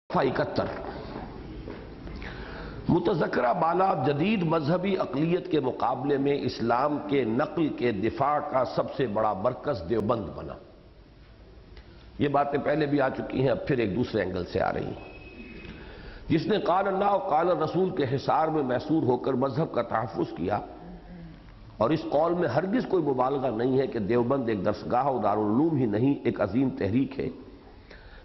71 متذکرہ بالا جدید مذہبی اقلیت کے مقابلے میں اسلام کے نقل کے دفاع کا سب سے بڑا مرکز دیوبند بنا۔ یہ باتیں پہلے بھی آ چکی ہیں، اب پھر ایک دوسرے اینگل سے آ رہی ہیں۔ جس نے قال اللہ و قال رسول کے حصار میں محصور ہو کر مذہب کا تحفظ کیا، اور اس قول میں ہرگز کوئی مبالغہ نہیں ہے کہ دیوبند ایک درسگاہ و دارالعلوم ہی نہیں، ایک عظیم تحریک ہے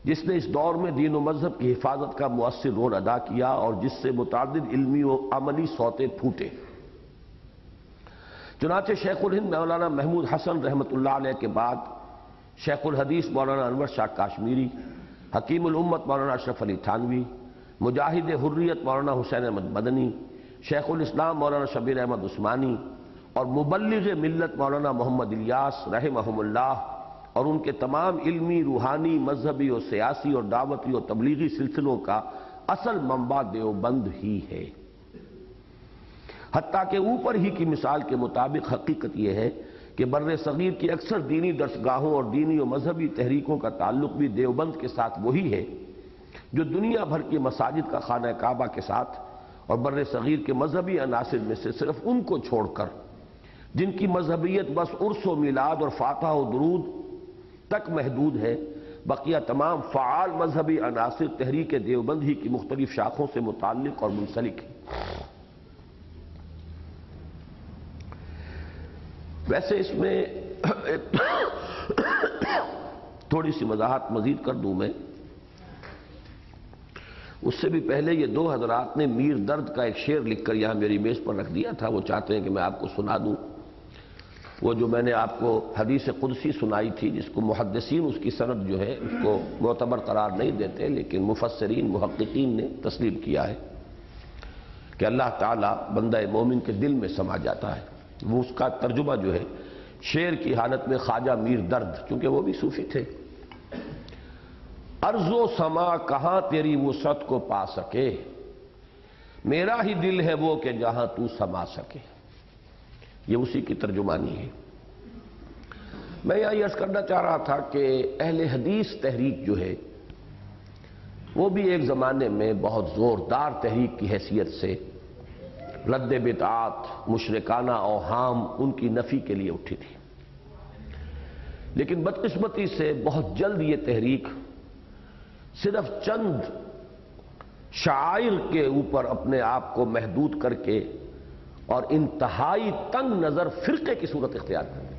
جس نے اس دور میں دین و مذہب کی حفاظت کا مؤثر رول ادا کیا، اور جس سے متعدد علمی و عملی سوتے پھوٹے۔ چنانچہ شیخ الہند مولانا محمود حسن رحمۃ اللہ علیہ کے بعد شیخ الحدیث مولانا انور شاہ کاشمیری، حکیم الامت مولانا اشرف علی تھانوی، مجاہد حریت مولانا حسین احمد مدنی، شیخ الاسلام مولانا شبیر احمد عثمانی اور مبلغ ملت مولانا محمد الیاس رحمہم اللہ اور ان کے تمام علمی، روحانی، مذہبی اور سیاسی اور دعوتی اور تبلیغی سلسلوں کا اصل منبع دیوبند ہی ہے۔ حتیٰ کہ اوپر ہی کی مثال کے مطابق حقیقت یہ ہے کہ بر صغیر کی اکثر دینی درسگاہوں اور دینی و مذہبی تحریکوں کا تعلق بھی دیوبند کے ساتھ وہی ہے جو دنیا بھر کی مساجد کا خانہ کعبہ کے ساتھ اور بر صغیر کے مذہبی عناصر میں سے صرف ان کو چھوڑ کر جن کی مذہبیت بس عرس و میلاد اور فاتحہ و درود تک محدود ہے، بقیہ تمام فعال مذہبی عناصر تحریک دیوبند ہی کی مختلف شاخوں سے متعلق اور منسلک ہیں۔ ویسے اس میں تھوڑی سی وضاحت مزید کر دوں میں، اس سے بھی پہلے یہ دو حضرات نے میر درد کا ایک شعر لکھ کر یہاں میری میز پر رکھ دیا تھا، وہ چاہتے ہیں کہ میں آپ کو سنا دوں۔ وہ جو میں نے آپ کو حدیث قدسی سنائی تھی، جس کو محدثین اس کی سند جو ہے اس کو معتبر قرار نہیں دیتے، لیکن مفسرین محققین نے تسلیم کیا ہے کہ اللہ تعالیٰ بندہ مومن کے دل میں سما جاتا ہے۔ وہ اس کا ترجمہ جو ہے شعر کی حالت میں خواجہ میر درد، کیونکہ وہ بھی صوفی تھے، ارض و سما کہاں تیری وسعت کو پا سکے، میرا ہی دل ہے وہ کہ جہاں تو سما سکے۔ یہ اسی کی ترجمانی ہے۔ میں یہاں یہ عرض کرنا چاہ رہا تھا کہ اہل حدیث تحریک جو ہے وہ بھی ایک زمانے میں بہت زوردار تحریک کی حیثیت سے رد بدعات، مشرکانہ اوہام ان کی نفی کے لیے اٹھی تھی، لیکن بدقسمتی سے بہت جلد یہ تحریک صرف چند شعائر کے اوپر اپنے آپ کو محدود کر کے اور انتہائی تنگ نظر فرقے کی صورت اختیار کر دی۔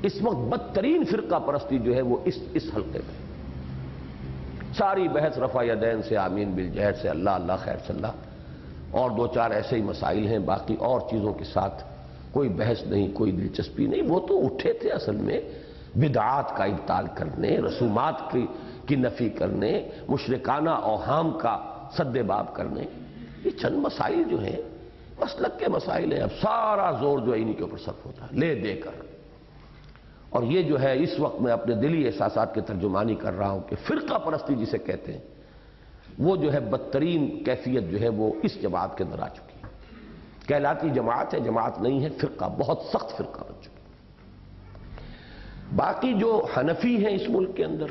اس وقت بدترین فرقہ پرستی جو ہے وہ اس حلقے میں، ساری بحث رفع یدین سے، آمین بالجہر سے، اللہ اللہ خیر صلی اللہ، اور دو چار ایسے ہی مسائل ہیں، باقی اور چیزوں کے ساتھ کوئی بحث نہیں، کوئی دلچسپی نہیں۔ وہ تو اٹھے تھے اصل میں بدعات کا ابطال کرنے، رسومات کی نفی کرنے، مشرکانہ اوہام کا سد باب کرنے۔ یہ چند مسائل جو ہیں مسلک کے مسائل ہیں، اب سارا زور جو ہے انہی کے اوپر صرف ہوتا ہے لے دے کر۔ اور یہ جو ہے اس وقت میں اپنے دلی احساسات کی ترجمانی کر رہا ہوں کہ فرقہ پرستی جسے کہتے ہیں وہ جو ہے بدترین کیفیت جو ہے وہ اس جماعت کے اندر آ چکی ہے۔ کہلاتی جماعت ہے، جماعت نہیں ہے، فرقہ، بہت سخت فرقہ بن چکی۔ باقی جو حنفی ہیں اس ملک کے اندر،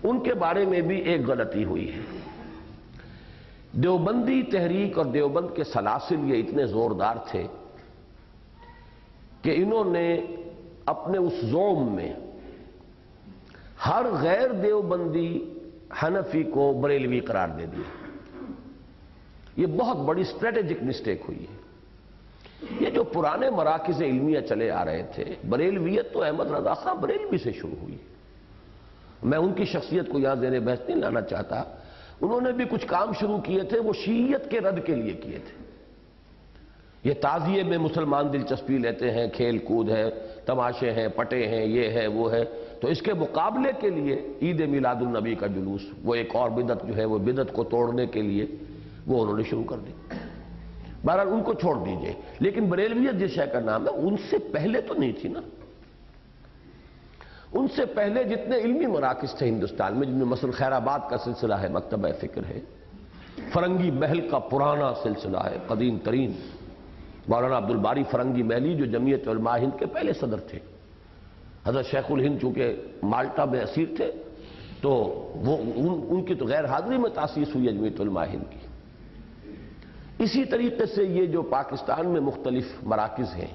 ان کے بارے میں بھی ایک غلطی ہوئی ہے۔ دیوبندی تحریک اور دیوبند کے سلاسل یہ اتنے زوردار تھے کہ انہوں نے اپنے اس زوم میں ہر غیر دیوبندی حنفی کو بریلوی قرار دے دیا۔ یہ بہت بڑی اسٹریٹجک مسٹیک ہوئی ہے۔ یہ جو پرانے مراکز علمیہ چلے آ رہے تھے، بریلویت تو احمد رضا خان بریلوی سے شروع ہوئی۔ میں ان کی شخصیت کو یہاں زیر بحث نہیں لانا چاہتا، انہوں نے بھی کچھ کام شروع کیے تھے، وہ شیعیت کے رد کے لیے کیے تھے۔ یہ تعزیے میں مسلمان دلچسپی لیتے ہیں، کھیل کود ہے، تماشے ہیں، پٹے ہیں، یہ ہے وہ ہے، تو اس کے مقابلے کے لیے عید میلاد النبی کا جلوس، وہ ایک اور بدعت جو ہے وہ بدعت کو توڑنے کے لیے وہ انہوں نے شروع کر دی۔ بہرحال ان کو چھوڑ دیجئے، لیکن بریلویت جس شے کا نام ہے ان سے پہلے تو نہیں تھی نا۔ ان سے پہلے جتنے علمی مراکز تھے ہندوستان میں، جن میں مثلا خیر آباد کا سلسلہ ہے، مکتبہ فکر ہے، فرنگی محل کا پرانا سلسلہ ہے، قدیم ترین، مولانا عبدالباری فرنگی محلی جو جمعیت علماء ہند کے پہلے صدر تھے، حضرت شیخ الہند چونکہ مالٹا میں اسیر تھے تو وہ ان کی تو غیر حاضری میں تاسیس ہوئی جمعیت علماء ہند کی۔ اسی طریقے سے یہ جو پاکستان میں مختلف مراکز ہیں،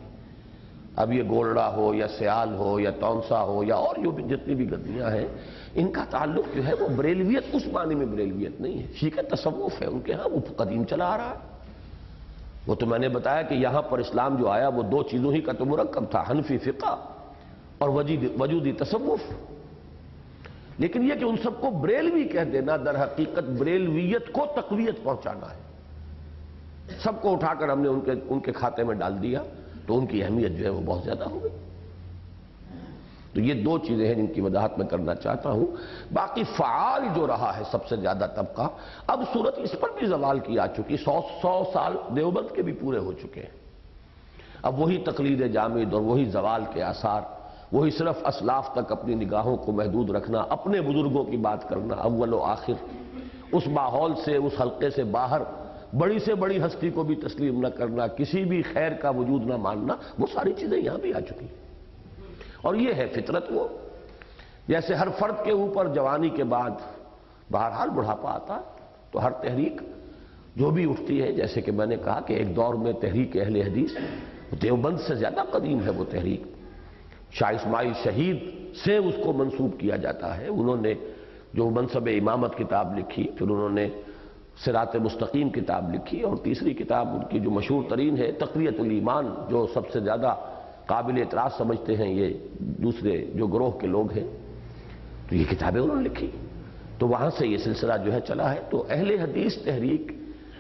اب یہ گولڑا ہو یا سیال ہو یا تونسا ہو یا اور جو بھی جتنی بھی گدیاں ہیں، ان کا تعلق جو ہے وہ بریلویت اس معنی میں بریلویت نہیں ہے، شیعہ تصوف ہے ان کے ہاں، وہ قدیم چلا آ رہا ہے۔ وہ تو میں نے بتایا کہ یہاں پر اسلام جو آیا وہ دو چیزوں ہی کا تو مرکب تھا، حنفی فقہ اور وجودی تصوف۔ لیکن یہ کہ ان سب کو بریلوی کہہ دینا در حقیقت بریلویت کو تقویت پہنچانا ہے۔ سب کو اٹھا کر ہم نے ان کے کھاتے میں ڈال دیا تو ان کی اہمیت جو ہے وہ بہت زیادہ ہو گئی۔ تو یہ دو چیزیں ہیں جن کی وضاحت میں کرنا چاہتا ہوں۔ باقی فعال جو رہا ہے سب سے زیادہ طبقہ، اب صورت اس پر بھی زوال کی آ چکی، 100 سال دیوبند کے بھی پورے ہو چکے ہیں۔ اب وہی تقلید جامد اور وہی زوال کے آثار، وہی صرف اسلاف تک اپنی نگاہوں کو محدود رکھنا، اپنے بزرگوں کی بات کرنا اول و آخر، اس ماحول سے اس حلقے سے باہر بڑی سے بڑی ہستی کو بھی تسلیم نہ کرنا، کسی بھی خیر کا وجود نہ ماننا، وہ ساری چیزیں یہاں بھی آ چکی ہیں۔ اور یہ ہے فطرت، وہ جیسے ہر فرد کے اوپر جوانی کے بعد بہرحال بڑھاپا آتا، تو ہر تحریک جو بھی اٹھتی ہے، جیسے کہ میں نے کہا کہ ایک دور میں تحریک اہل حدیث دیوبند سے زیادہ قدیم ہے، وہ تحریک شاہ اسماعیل شہید سے اس کو منسوب کیا جاتا ہے۔ انہوں نے جو منصب امامت کتاب لکھی، پھر انہوں نے صراط مستقیم کتاب لکھی، اور تیسری کتاب ان کی جو مشہور ترین ہے تقویت الایمان، جو سب سے زیادہ قابل اعتراض سمجھتے ہیں یہ دوسرے جو گروہ کے لوگ ہیں، تو یہ کتابیں انہوں نے لکھی۔ تو وہاں سے یہ سلسلہ جو ہے چلا ہے۔ تو اہل حدیث تحریک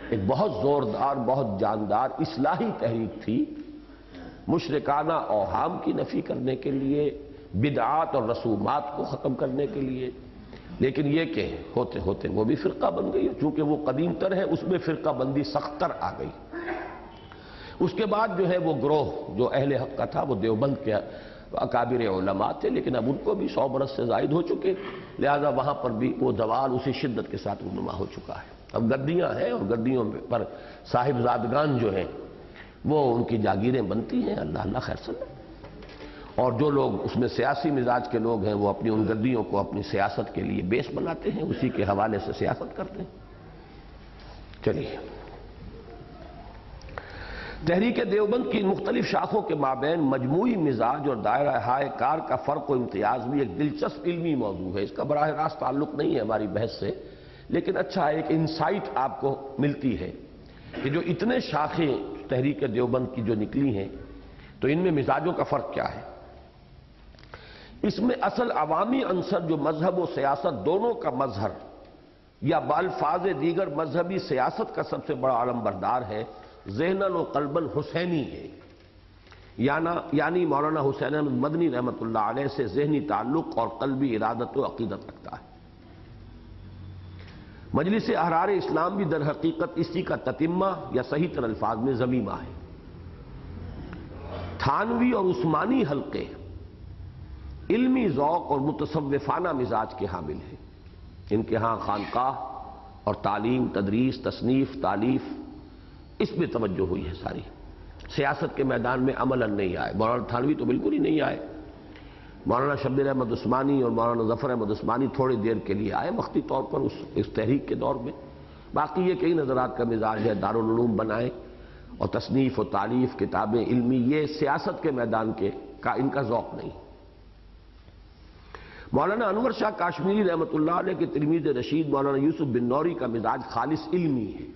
ایک بہت زوردار، بہت جاندار اصلاحی تحریک تھی، مشرکانہ اوہام کی نفی کرنے کے لیے، بدعات اور رسومات کو ختم کرنے کے لیے۔ لیکن یہ کہ ہوتے ہوتے وہ بھی فرقہ بن گئی، چونکہ وہ قدیم تر ہے، اس میں فرقہ بندی سخت تر آ گئی۔ اس کے بعد جو ہے وہ گروہ جو اہل حق کا تھا وہ دیوبند کے اکابر علماء تھے، لیکن اب ان کو بھی 100 برس سے زائد ہو چکے، لہذا وہاں پر بھی وہ زوال اسی شدت کے ساتھ رونما ہو چکا ہے۔ اب گدیاں ہیں، اور گدیوں پر صاحب زادگان جو ہیں وہ ان کی جاگیریں بنتی ہیں، اللہ اللہ خیر صلی اللہ۔ اور جو لوگ اس میں سیاسی مزاج کے لوگ ہیں وہ اپنی ان گدیوں کو اپنی سیاست کے لیے بیس بناتے ہیں، اسی کے حوالے سے سیاست کرتے ہیں۔ چلیے، تحریک دیوبند کی مختلف شاخوں کے مابین مجموعی مزاج اور دائرہ ہائے کار کا فرق و امتیاز بھی ایک دلچسپ علمی موضوع ہے۔ اس کا براہ راست تعلق نہیں ہے ہماری بحث سے، لیکن اچھا ایک انسائٹ آپ کو ملتی ہے کہ جو اتنے شاخیں تحریک دیوبند کی جو نکلی ہیں، تو ان میں مزاجوں کا فرق کیا ہے۔ اس میں اصل عوامی عنصر جو مذہب و سیاست دونوں کا مظہر یا بالفاظ دیگر مذہبی سیاست کا سب سے بڑا علم بردار ہے، ذہناً و قلباً حسینی ہے، یعنی مولانا حسین احمد مدنی رحمۃ اللہ علیہ سے ذہنی تعلق اور قلبی ارادت و عقیدت رکھتا ہے۔ مجلس احرار اسلام بھی در حقیقت اسی کا تتمہ یا صحیح تر الفاظ میں ضمیمہ ہے۔ تھانوی اور عثمانی حلقے علمی ذوق اور متصوفانہ مزاج کے حامل ہیں۔ ان کے ہاں خانقاہ اور تعلیم، تدریس، تصنیف، تالیف، اس میں توجہ ہوئی ہے ساری۔ سیاست کے میدان میں عملاً نہیں آئے، مولانا تھانوی تو بالکل ہی نہیں آئے۔ مولانا شبیر احمد عثمانی اور مولانا ظفر احمد عثمانی تھوڑی دیر کے لیے آئے وقتی طور پر اس تحریک کے دور میں۔ باقی یہ کئی نظرات کا مزاج ہے، دارالعلوم بنائے اور تصنیف و تالیف، کتابیں علمی، یہ سیاست کے میدان کا ان کا ذوق نہیں۔ مولانا انور شاہ کاشمیری رحمۃ اللہ علیہ کے تلمیذ رشید مولانا یوسف بن نوری کا مزاج خالص علمی ہے،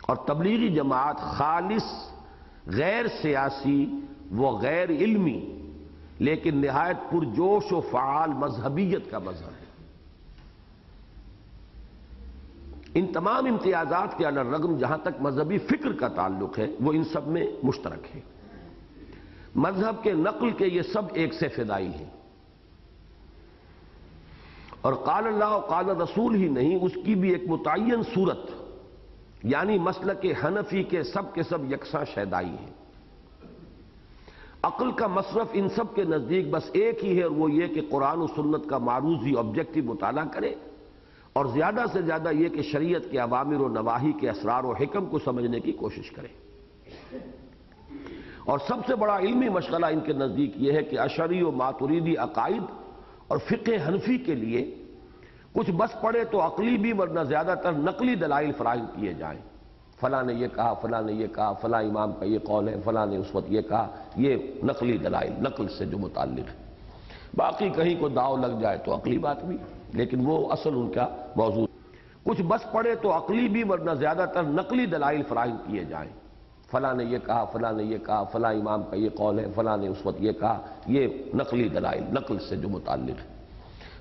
اور تبلیغی جماعت خالص غیر سیاسی و غیر علمی لیکن نہایت پرجوش و فعال مذہبیت کا مظہر ہے۔ ان تمام امتیازات کے علی الرغم جہاں تک مذہبی فکر کا تعلق ہے وہ ان سب میں مشترک ہے۔ مذہب کے نقل کے یہ سب ایک سے فدائی ہیں، اور قال اللہ و قال رسول ہی نہیں، اس کی بھی ایک متعین صورت یعنی مسلک حنفی کے سب یکساں شیدائی ہیں۔ عقل کا مصرف ان سب کے نزدیک بس ایک ہی ہے، اور وہ یہ کہ قرآن و سنت کا معروضی آبجیکٹو مطالعہ کرے، اور زیادہ سے زیادہ یہ کہ شریعت کے اوامر و نواہی کے اسرار و حکم کو سمجھنے کی کوشش کرے۔ اور سب سے بڑا علمی مشغلہ ان کے نزدیک یہ ہے کہ اشعری و ماتریدی عقائد اور فقہ حنفی کے لیے کچھ بس پڑے تو عقلی بھی ورنہ زیادہ تر نقلی دلائل فراہم کیے جائیں. فلاں نے یہ کہا، فلاں نے یہ کہا، فلاں امام کا یہ قول ہے، فلاں نے اس وقت یہ کہا، یہ نقلی دلائل نقل سے جو متعلق ہے. باقی کہیں کو داؤ لگ جائے تو عقلی بات بھی، لیکن وہ اصل ان کا موضوع. کچھ بس پڑے تو عقلی بھی ورنہ زیادہ تر نقلی دلائل فراہم کیے جائیں. فلاں نے یہ کہا، فلاں نے یہ کہا، فلاں امام کا یہ قول ہے، فلاں نے اس وقت یہ کہا، یہ نقلی دلائل نقل سے جو متعلق ہے.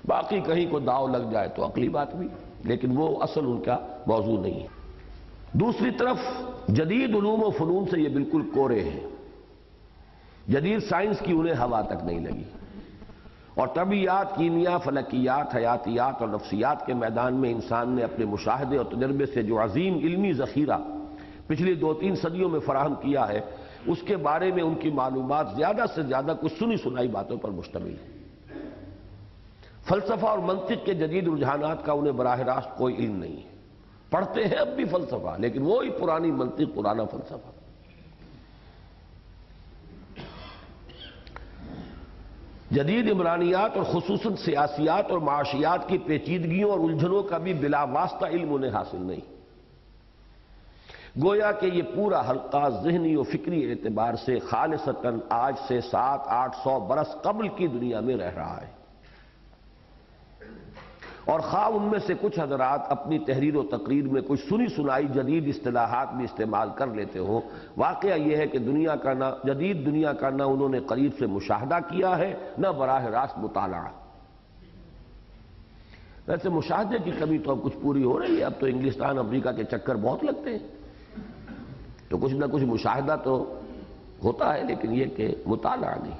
باقی کہیں کو داؤ لگ جائے تو عقلی بات بھی، لیکن وہ اصل ان کا موضوع نہیں ہے. دوسری طرف جدید علوم و فنون سے یہ بالکل کورے ہیں. جدید سائنس کی انہیں ہوا تک نہیں لگی، اور طبیعیات، کیمیا، فلکیات، حیاتیات اور نفسیات کے میدان میں انسان نے اپنے مشاہدے اور تجربے سے جو عظیم علمی ذخیرہ پچھلی 2-3 صدیوں میں فراہم کیا ہے، اس کے بارے میں ان کی معلومات زیادہ سے زیادہ کچھ سنی سنائی باتوں پر مشتمل ہے. فلسفہ اور منطق کے جدید رجحانات کا انہیں براہ راست کوئی علم نہیں ہے. پڑھتے ہیں اب بھی فلسفہ، لیکن وہی پرانی منطق، پرانا فلسفہ. جدید عمرانیات اور خصوصاً سیاسیات اور معاشیات کی پیچیدگیوں اور الجھنوں کا بھی بلا واسطہ علم انہیں حاصل نہیں. گویا کہ یہ پورا حلقہ ذہنی و فکری اعتبار سے خالصتاً آج سے 700-800 برس قبل کی دنیا میں رہ رہا ہے. اور خواہ ان میں سے کچھ حضرات اپنی تحریر و تقریر میں کچھ سنی سنائی جدید اصطلاحات بھی استعمال کر لیتے ہوں، واقعہ یہ ہے کہ جدید دنیا کا نہ انہوں نے قریب سے مشاہدہ کیا ہے، نہ براہ راست مطالعہ. ویسے مشاہدے کی کمی تو اب کچھ پوری ہو رہی ہے. اب تو انگلستان، امریکہ کے چکر بہت لگتے ہیں، تو کچھ نہ کچھ مشاہدہ تو ہوتا ہے، لیکن یہ کہ مطالعہ نہیں.